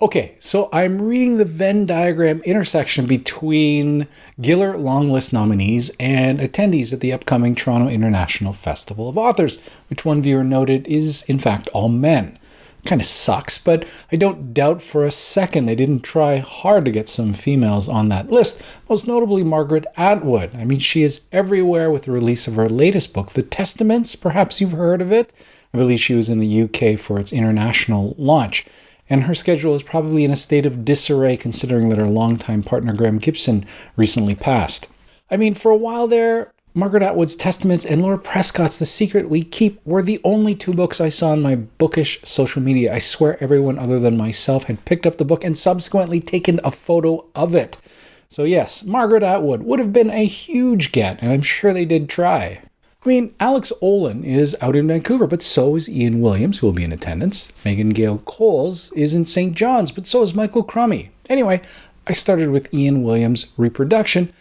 Okay, so I'm reading the Venn diagram intersection between Giller longlist nominees and attendees at the upcoming Toronto International Festival of Authors, which one viewer noted is in fact all men. Kind of sucks, but I don't doubt for a second they didn't try hard to get some females on that list, most notably Margaret Atwood. I mean, she is everywhere with the release of her latest book, The Testaments. Perhaps you've heard of it. I believe she was in the UK for its international launch. And her schedule is probably in a state of disarray considering that her longtime partner Graham Gibson recently passed. I mean, for a while there, Margaret Atwood's Testaments and Laura Prescott's The Secret We Keep were the only two books I saw on my bookish social media. I swear everyone other than myself had picked up the book and subsequently taken a photo of it. So yes, Margaret Atwood would have been a huge get, and I'm sure they did try. I mean, Alex Olin is out in Vancouver, but so is Ian Williams, who will be in attendance. Megan Gale Coles is in St. John's, but so is Michael Crummy. Anyway, I started with Ian Williams' Reproduction,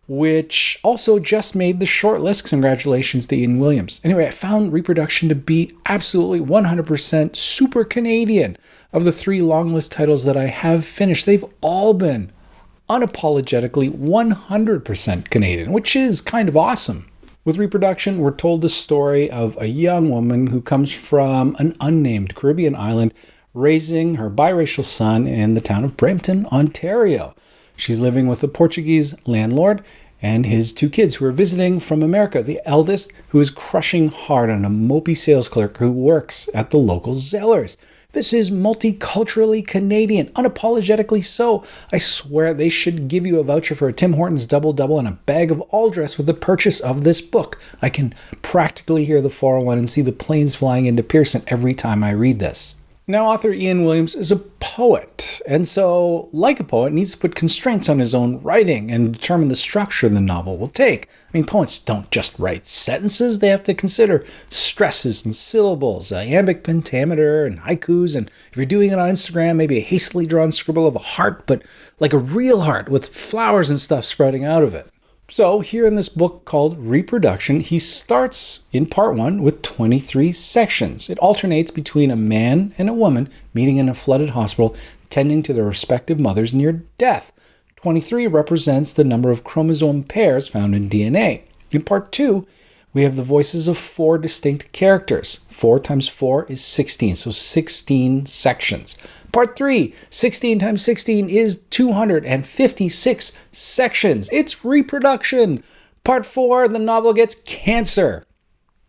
which also just made the shortlist. Congratulations to Ian Williams. Anyway, I found Reproduction to be absolutely 100% super Canadian. Of the 3 longlist titles that I have finished, they've all been unapologetically 100% Canadian, which is kind of awesome. With Reproduction, we're told the story of a young woman who comes from an unnamed Caribbean island, raising her biracial son in the town of Brampton, Ontario. She's living with a Portuguese landlord and his 2 kids who are visiting from America. The eldest, who is crushing hard on a mopey sales clerk who works at the local Zellers. This is multiculturally Canadian, unapologetically so. I swear they should give you a voucher for a Tim Hortons double-double and a bag of all-dress with the purchase of this book. I can practically hear the 401 and see the planes flying into Pearson every time I read this. Now, author Ian Williams is a poet, and so, like a poet, needs to put constraints on his own writing and determine the structure the novel will take. I mean, poets don't just write sentences, they have to consider stresses and syllables, iambic pentameter and haikus, and if you're doing it on Instagram, maybe a hastily drawn scribble of a heart, but like a real heart with flowers and stuff sprouting out of it. So here in this book called Reproduction, he starts in part 1 with 23 sections. It alternates between a man and a woman meeting in a flooded hospital, tending to their respective mothers near death. 23 represents the number of chromosome pairs found in DNA. In part 2, we have the voices of 4 distinct characters. 4 times 4 is 16, so 16 sections. Part 3, 16 times 16 is 256 sections. It's Reproduction. Part 4, the novel gets cancer.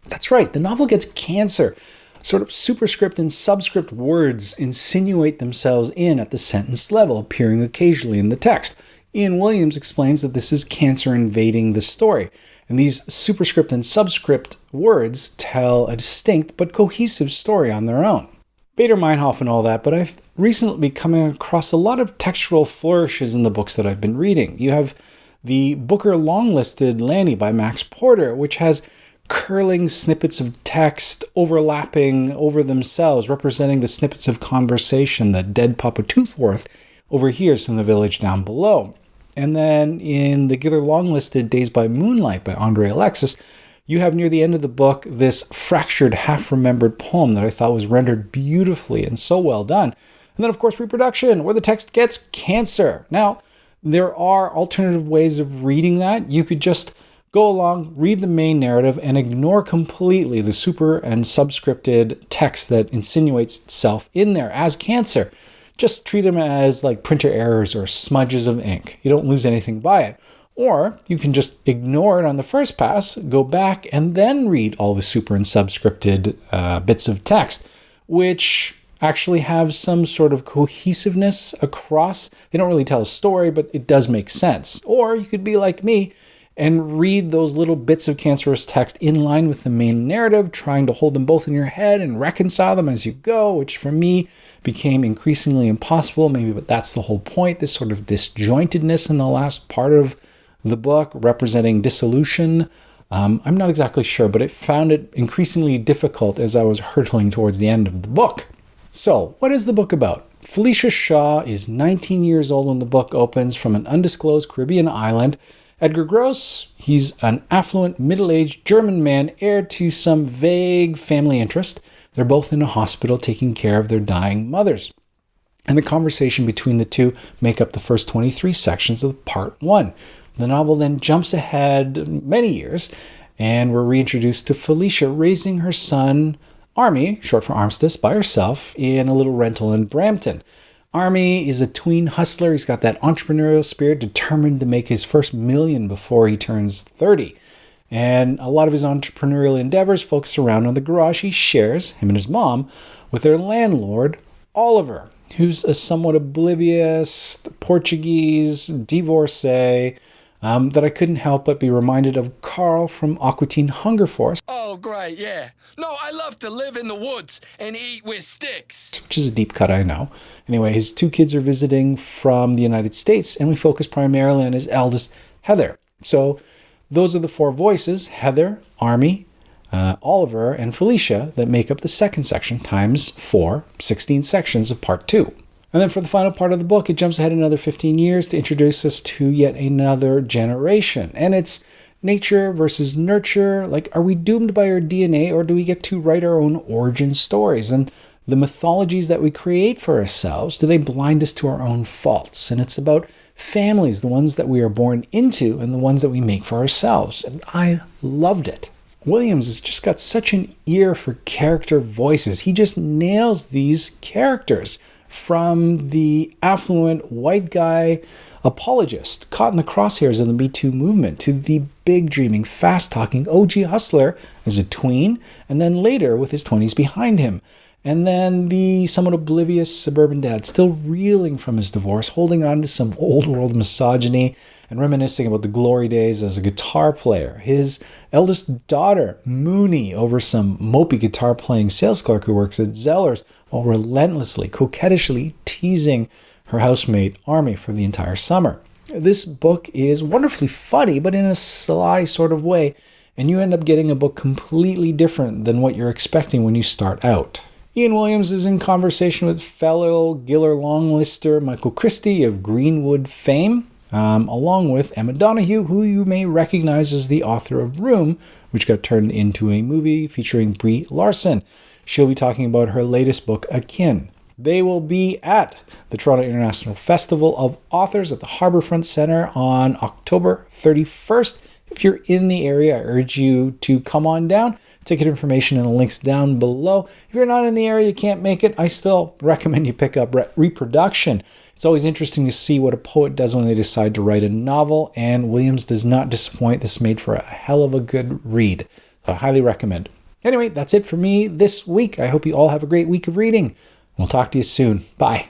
That's right, the novel gets cancer. Sort of superscript and subscript words insinuate themselves in at the sentence level, appearing occasionally in the text. Ian Williams explains that this is cancer invading the story. And these superscript and subscript words tell a distinct but cohesive story on their own. Bader Meinhof and all that, but I've recently been coming across a lot of textual flourishes in the books that I've been reading. You have the Booker Longlisted Lanny by Max Porter, which has curling snippets of text overlapping over themselves, representing the snippets of conversation that dead Papa Toothworth overhears from the village down below. And then in the Giller Longlisted Days by Moonlight by Andre Alexis, you have near the end of the book this fractured, half-remembered poem that I thought was rendered beautifully and so well done. And then, of course, Reproduction, where the text gets cancer. Now, there are alternative ways of reading that. You could just go along, read the main narrative, and ignore completely the super and subscripted text that insinuates itself in there as cancer. Just treat them as like printer errors or smudges of ink. You don't lose anything by it. Or you can just ignore it on the first pass, go back, and then read all the super and subscripted bits of text, which actually have some sort of cohesiveness across. They don't really tell a story, but it does make sense. Or you could be like me and read those little bits of cancerous text in line with the main narrative, trying to hold them both in your head and reconcile them as you go, which for me became increasingly impossible. Maybe, but that's the whole point, this sort of disjointedness in the last part of the book representing dissolution. I'm not exactly sure, but I found it increasingly difficult as I was hurtling towards the end of the book. So, what is the book about? Felicia Shaw is 19 years old when the book opens from an undisclosed Caribbean island. Edgar Gross, he's an affluent, middle-aged German man, heir to some vague family interest. They're both in a hospital taking care of their dying mothers. And the conversation between the two make up the first 23 sections of part 1. The novel then jumps ahead many years, and we're reintroduced to Felicia raising her son, Army, short for Armistice, by herself in a little rental in Brampton. Army is a tween hustler. He's got that entrepreneurial spirit, determined to make his first million before he turns 30. And a lot of his entrepreneurial endeavors focus around on the garage he shares, him and his mom, with their landlord, Oliver, who's a somewhat oblivious Portuguese divorcee that I couldn't help but be reminded of Carl from Aqua Teen Hunger Force. Oh, great, yeah. No, I love to live in the woods and eat with sticks. Which is a deep cut, I know. Anyway, his 2 kids are visiting from the United States, and we focus primarily on his eldest, Heather. So those are the 4 voices, Heather, Army, Oliver, and Felicia, that make up the second section, times 4, 16 sections of part 2. And then for the final part of the book, it jumps ahead another 15 years to introduce us to yet another generation. And it's nature versus nurture. Like, are we doomed by our DNA, or do we get to write our own origin stories? And the mythologies that we create for ourselves, do they blind us to our own faults? And it's about families, the ones that we are born into and the ones that we make for ourselves. And I loved it. Williams has just got such an ear for character voices. He just nails these characters, from the affluent white guy apologist caught in the crosshairs of the Me Too movement to the big dreaming, fast-talking OG hustler as a tween, and then later with his 20s behind him. And then the somewhat oblivious suburban dad, still reeling from his divorce, holding on to some old world misogyny and reminiscing about the glory days as a guitar player. His eldest daughter, Mooney, over some mopey guitar playing sales clerk who works at Zeller's, while relentlessly, coquettishly teasing her housemate, Army, for the entire summer. This book is wonderfully funny, but in a sly sort of way, and you end up getting a book completely different than what you're expecting when you start out. Ian Williams is in conversation with fellow Giller longlister Michael Christie of Greenwood fame, along with Emma Donoghue, who you may recognize as the author of Room, which got turned into a movie featuring Brie Larson. She'll be talking about her latest book, Akin. They will be at the Toronto International Festival of Authors at the Harbourfront Centre on October 31st. If you're in the area, I urge you to come on down. Ticket information and the links down below. If you're not in the area, you can't make it, I still recommend you pick up Reproduction. It's always interesting to see what a poet does when they decide to write a novel, and Williams does not disappoint. This made for a hell of a good read. So I highly recommend. Anyway, that's it for me this week. I hope you all have a great week of reading. We'll talk to you soon. Bye.